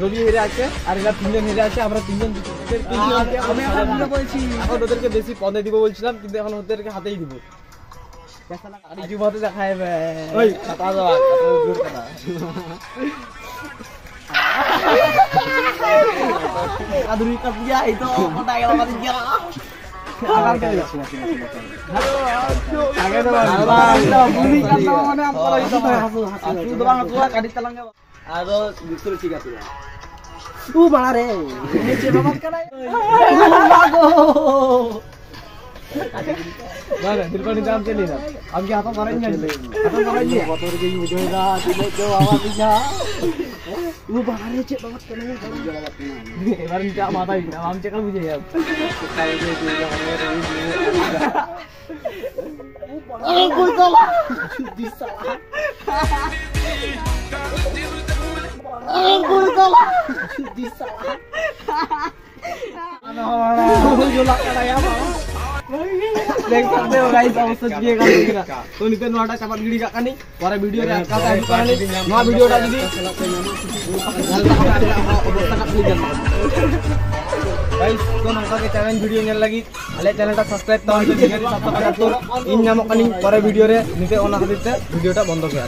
রবি হেরে আছে আর এরা তিনজন হেরে আছে, আমরা তিনজন বলছি এখন ওদেরকে বেশি পদে দিব বলছিলাম, কিন্তু এখন ওদেরকে হাতেই দিব। দেখায় ওই কথা দাও কথা আদুরি কাপ দিয়া এই তো কোটা গেল আমাদের গেল আগে তো বুড়ি কাপ মানে আমরা এই তো হাসু হাসু দবান তোরা কাটি তালাঙ্গা আর ভিতর ঠিক আছে ও বাড়া রে নিচে বাবা কানাই লাগো বারে দিলপানি দাম চলি না আমি হাত মারাই না হাত মারাই না কত রে এই ভিডিওটা দিলে তো আওয়াজ দিছা ও বাড়া রে বাবা কানাই এবার নিচে মাথায় না আমি চেকাল বুঝে যাব আরে কই গলা দিছালা আরে কই গলা দিছালা ana hora yo la cara ya mama देख सकते हो गाइस अवस्था दिए का तो निते नोटा चापट गिड़ी का कानी परे वीडियो रे का का करनी नवा वीडियोटा যদি अवस्था का क्लिक गाइस तो नंका के चैनल वीडियो नेल लगी आले चैनलটা সাবস্ক্রাইব তো হইছে ঠিক আছে 775 ইন নামক কানি পরে ভিডিও রে নিতে ওনা খাতিতে ভিডিওটা বন্ধ করে